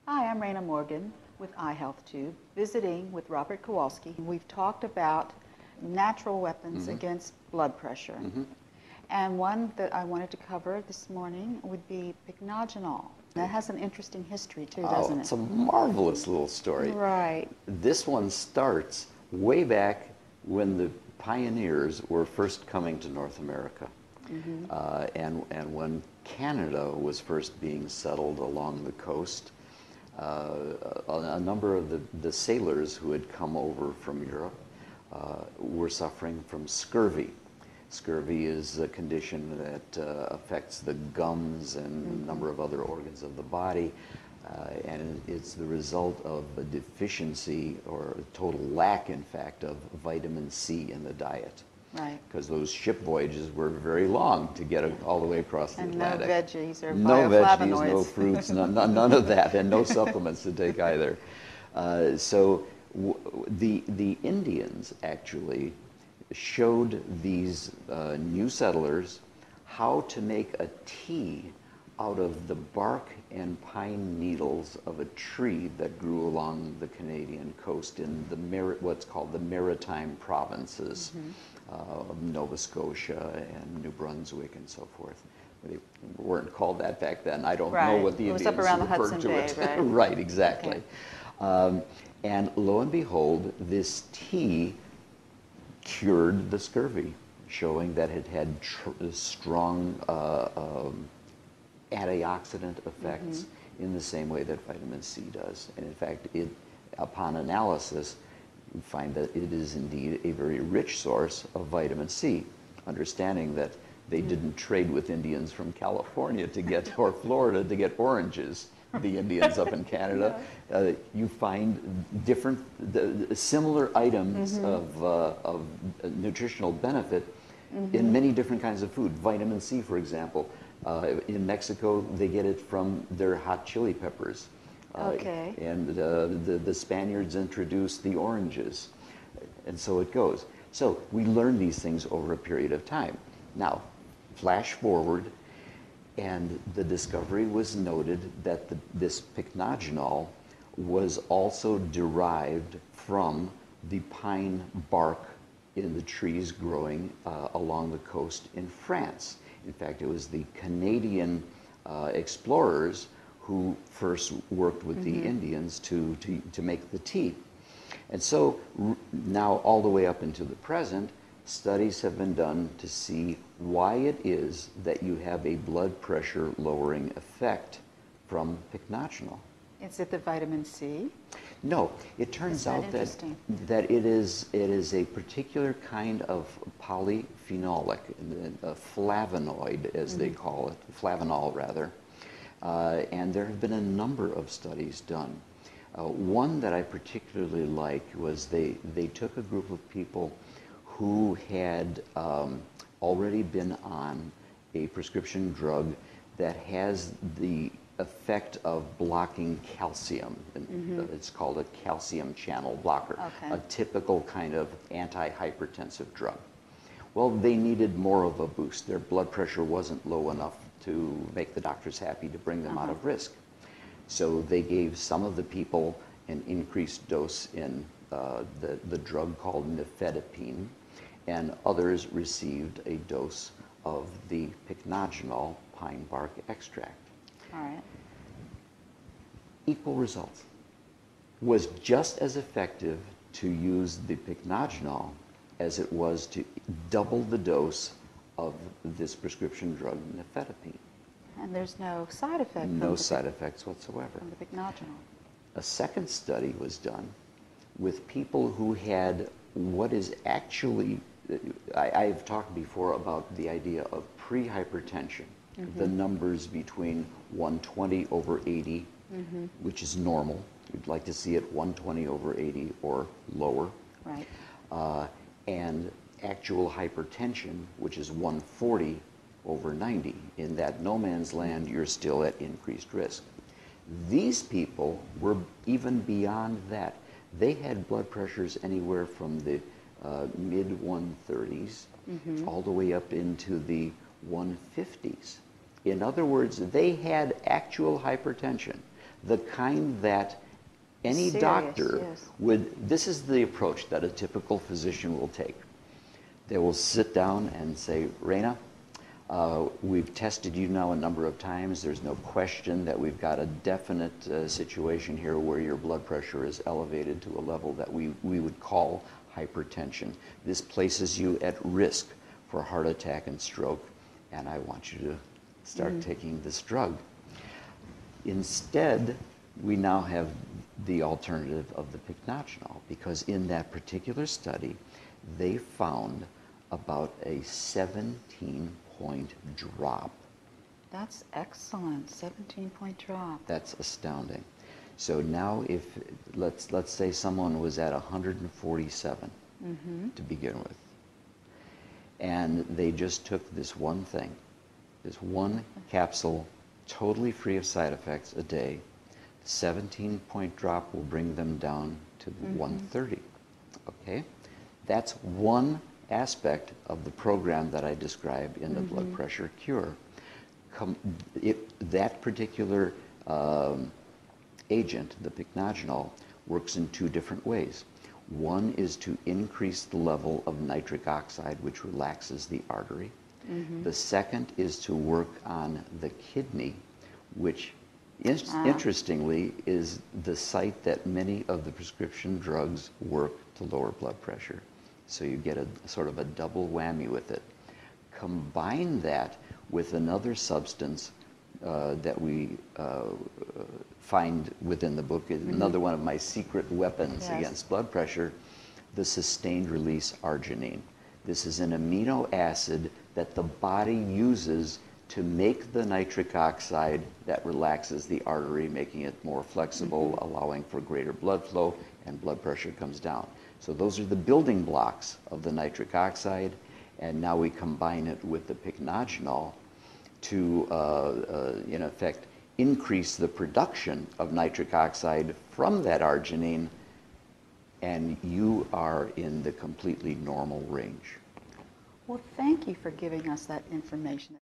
Hi, I'm Raina Morgan with iHealthTube, visiting with Robert Kowalski. We've talked about natural weapons against blood pressure. And one that I wanted to cover this morning would be pycnogenol. That has an interesting history too, doesn't it? It's a marvelous little story. Right. This one starts way back when the pioneers were first coming to North America. And when Canada was first being settled along the coast, a number of the sailors who had come over from Europe were suffering from scurvy. Scurvy is a condition that affects the gums and a number of other organs of the body, and it's the result of a deficiency or a total lack, in fact, of vitamin C in the diet. Right. Because those ship voyages were very long to get all the way across the And Atlantic. no veggies or No bioflavonoids. veggies, no fruits, none of that, and no supplements to take either. So the Indians actually showed these new settlers how to make a tea out of the bark and pine needles of a tree that grew along the Canadian coast in the what's called the Maritime provinces of Nova Scotia and New Brunswick and so forth. They weren't called that back then. I don't know what the It was Indians up around the referred Hudson to Bay, it. right? Right, exactly. Okay. And lo and behold, this tea cured the scurvy, showing that it had strong antioxidant effects in the same way that vitamin C does. And in fact, upon analysis, you find that it is indeed a very rich source of vitamin C, understanding that they didn't trade with Indians from California to get, or Florida to get oranges. The Indians up in Canada, you find different, similar items of nutritional benefit in many different kinds of food. Vitamin C, for example, in Mexico, they get it from their hot chili peppers. Okay. And the Spaniards introduced the oranges, and so it goes. So we learn these things over a period of time. Now, flash forward, and the discovery was noted that this pycnogenol was also derived from the pine bark in the trees growing along the coast in France. In fact, it was the Canadian explorers who first worked with the Indians to make the tea. And so now all the way up into the present, studies have been done to see why it is that you have a blood pressure lowering effect from pycnogenol. Is it the vitamin C? No, it turns out that it is a particular kind of polyphenolic, a flavonoid as they call it, flavanol rather. And there have been a number of studies done. One that I particularly like was they took a group of people who had already been on a prescription drug that has the effect of blocking calcium. It's called a calcium channel blocker, a typical kind of antihypertensive drug. Well, they needed more of a boost. Their blood pressure wasn't low enough to make the doctors happy to bring them out of risk. So they gave some of the people an increased dose in the drug called nifedipine, and others received a dose of the pycnogenol pine bark extract. All right. Equal results. Was just as effective to use the pycnogenol as it was to double the dose of this prescription drug, nifedipine. And there's no side effect. No side effects whatsoever. From the pycnogenol. A second study was done with people who had what is actually, I've talked before about the idea of prehypertension, the numbers between 120 over 80, which is normal. You'd like to see it 120 over 80 or lower. Right. And actual hypertension, which is 140 over 90. In that no man's land, you're still at increased risk. These people were even beyond that. They had blood pressures anywhere from the mid-130s all the way up into the 150s. In other words, they had actual hypertension. the kind that any Serious, doctor yes. would, this is the approach that a typical physician will take. They will sit down and say, Raina, we've tested you now a number of times. There's no question that we've got a definite situation here where your blood pressure is elevated to a level that we would call hypertension. This places you at risk for heart attack and stroke, and I want you to start taking this drug. Instead, we now have the alternative of the pycnogenol, because in that particular study, they found about a 17-point drop. That's excellent, 17-point drop. That's astounding. So now if, let's say someone was at 147 to begin with, and they just took this one thing, this one capsule, totally free of side effects a day, 17-point drop will bring them down to 130, okay? That's one aspect of the program that I described in the blood pressure cure. That particular agent, the pycnogenol, works in two different ways. One is to increase the level of nitric oxide, which relaxes the artery. The second is to work on the kidney, which interestingly is the site that many of the prescription drugs work to lower blood pressure. So you get a sort of a double whammy with it. Combine that with another substance that we find within the book, another one of my secret weapons against blood pressure, the sustained release arginine. This is an amino acid that the body uses to make the nitric oxide that relaxes the artery, making it more flexible, allowing for greater blood flow, and blood pressure comes down. So those are the building blocks of the nitric oxide, and now we combine it with the pycnogenol to, in effect, increase the production of nitric oxide from that arginine, and you are in the completely normal range. Well, thank you for giving us that information.